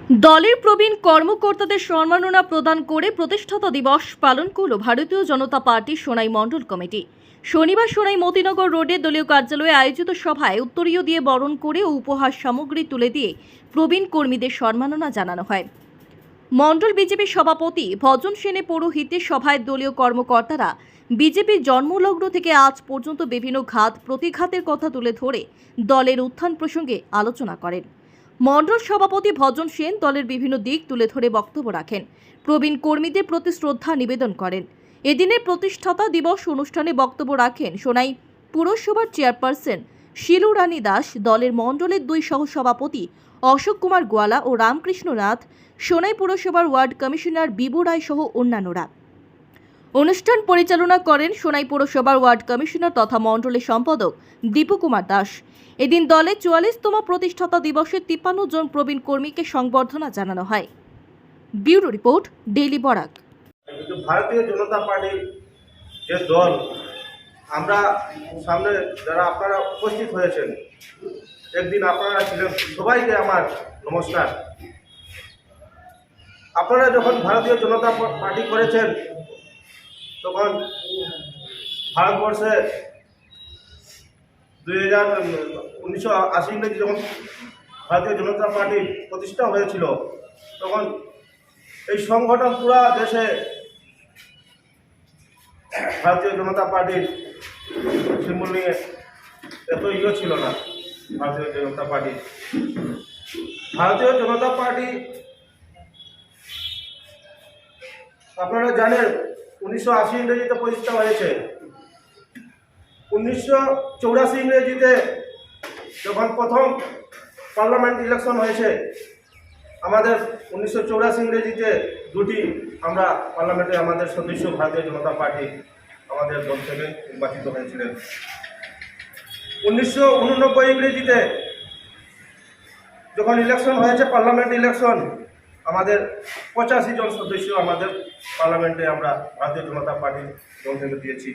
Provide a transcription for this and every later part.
দলের প্রবীণ কর্মকর্তাদের সম্মাননা প্রদান করে প্রতিষ্ঠাতা দিবস পালন করল ভারতীয় জনতা পার্টি সোনাই মণ্ডল কমিটি। শনিবার সোনাই মতিনগর রোডে দলীয় কার্যালয়ে আয়োজিত সভায় উত্তরীয় দিয়ে বরণ করে ও উপহার সামগ্রী তুলে দিয়ে প্রবীণ কর্মীদের সম্মাননা জানানো হয়। মণ্ডল বিজেপি সভাপতি ভজন সেনের পৌরোহিত্যে সভায় দলীয় কর্মকর্তারা বিজেপির জন্মলগ্ন থেকে আজ পর্যন্ত বিভিন্ন ঘাত প্রতিঘাতের কথা তুলে ধরে দলের উত্থান প্রসঙ্গে আলোচনা করেন। মণ্ডল সভাপতি ভজন সেন দলের বিভিন্ন দিক তুলে ধরে বক্তব্য রাখেন, প্রবীণ কর্মীদের প্রতি শ্রদ্ধা নিবেদন করেন। এদিনের প্রতিষ্ঠাতা দিবস অনুষ্ঠানে বক্তব্য রাখেন সোনাই পুরসভার চেয়ারপারসন শিলু রানী দাস, দলের মণ্ডলের দুই সহসভাপতি অশোক কুমার গোয়ালা ও রামকৃষ্ণ নাথ, সোনাই পুরসভার ওয়ার্ড কমিশনার বিবু রায় সহ অন্যান্যরা। অনুষ্ঠান পরিচালনা করেন সোনাই পৌরসভার ওয়ার্ড কমিশনার তথা মণ্ডলের সম্পাদক দীপু কুমার দাস। এদিন দলের 44তম প্রতিষ্ঠাতা দিবসে 53 জন প্রবীণ কর্মীকে সংবর্ধনা জানানো হয়। Bureau report, daily Barak. ভারতীয় জনতা পার্টি যে দল, আমরা সামনে যারা আপনারা উপস্থিত হয়েছেন, একদিন আপনারা ছিলেন, সবাইকে আমার নমস্কার। আপনারা যখন ভারতীয় জনতা পার্টি করেছেন তখন ভারতবর্ষে 1980 ইংরেজি যখন ভারতীয় জনতা পার্টি প্রতিষ্ঠা হয়েছিল, তখন এই সংগঠন পুরা দেশে ভারতীয় জনতা পার্টির সিম্বল নিয়ে এত ছিল না। ভারতীয় জনতা পার্টি আপনারা জানেন 1980 ইংরেজিতে প্রতিষ্ঠা হয়েছে। 1984 ইংরেজিতে যখন প্রথম পার্লামেন্ট ইলেকশন হয়েছে, আমাদের 1984 ইংরেজিতে দুটি আমরা পার্লামেন্টে আমাদের সদস্য ভারতীয় জনতা পার্টি আমাদের দল থেকে নির্বাচিত হয়েছিলেন। 1989 ইংরেজিতে যখন ইলেকশন হয়েছে, পার্লামেন্ট ইলেকশন, আমাদের 85 জন সদস্য আমাদের পার্লামেন্টে আমরা ভারতীয় জনতা পার্টি দল থেকে দিয়েছি।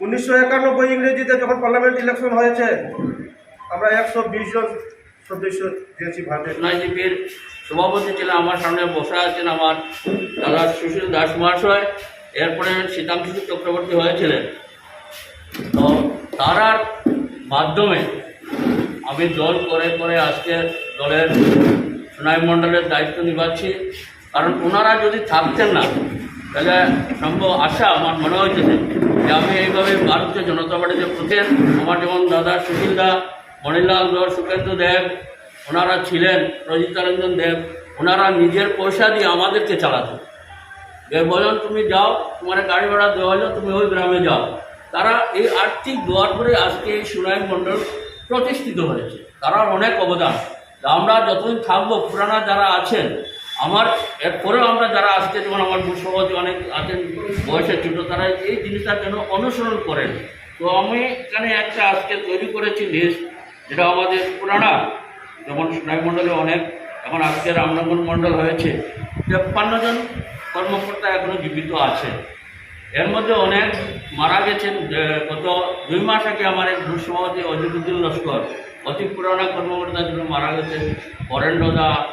1991 ইংরেজিতে যখন পার্লামেন্ট ইলেকশন হয়েছে, আমরা 120 জন সদস্য দিয়েছি ভারতীয় বিজেপির সভাপতি ছিলেন। আমার সামনে বসা আছেন আমার দাদা সুশীল দাস মহাশয়, এরপরে শীতাংশু চক্রবর্তী হয়েছিলেন। তো তারার মাধ্যমে আমি দল করে করে আজকে দলের সোনাই মণ্ডলের দায়িত্ব নিভাচ্ছি। কারণ ওনারা যদি থাকতেন না, তাহলে সম্ভব আশা আমার মনে হয়েছে যে আমি এইভাবে ভারতীয় জনতা পার্টিতে প্রথম আমার যেমন দাদা সুশীল দা, মণিলাল ধর, সুখেন্দু দেব, ওনারা ছিলেন, রজিতারঞ্জন দেব, ওনারা নিজের পয়সা দিয়ে আমাদেরকে চালাতেন। যে বলেন তুমি যাও, তোমার গাড়ি ভাড়া দেওয়া হলো, তুমি ওই গ্রামে যাও। তারা এই আর্থিক দোয়ার করে আজকে এই সোনাই মণ্ডল প্রতিষ্ঠিত হয়েছে। তারা অনেক অবদান। আমরা যতদিন থাকবো, পুরানা যারা আছেন, আমার এরপরেও আমরা যারা আজকে যেমন আমার সভাপতি অনেক আছেন বয়সের ছোট, তারা এই জিনিসটার জন্য অনুসরণ করেন। তো আমি এখানে একটা আজকে তৈরি করেছি লিস্ট, যেটা আমাদের পুরানা, যেমন সোনাই মণ্ডলে অনেক, এখন আজকে রামনগর মণ্ডল হয়েছে, 53 জন কর্মকর্তা এখনও জীবিত আছে। এর মধ্যে অনেক মারা গেছেন। গত 2 মাস আগে আমার এক সভাপতি অজিতুদ্দিন লস্কর, অতি পুরানা কর্মকর্তা ছিল, মারা গেছেন। বরেন্দ্র দাস,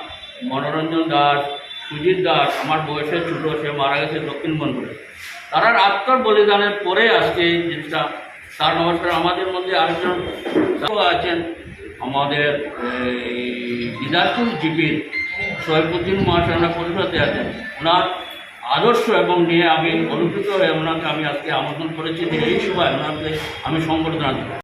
মনোরঞ্জন দাস, সুজিত দাস, আমার বয়সের ছোট, সে মারা গেছে দক্ষিণবঙ্গে। তারা আত্মার বলিদানের পরে আজকে এই জিনিসটা তার নমস্কার। আমাদের মধ্যে আরেকজন আছেন, আমাদের দিদারপুর জিপির সৈফুদ্দিন মহাশয়, ওনার পরিষদে আছেন। ওনার আদর্শ এবং নিয়ে আমি অনুভূত হয়ে ওনাকে আমি আজকে আমন্ত্রণ করেছি যে এই সভায় ওনাকে আমি সংবর্ধনা দেব।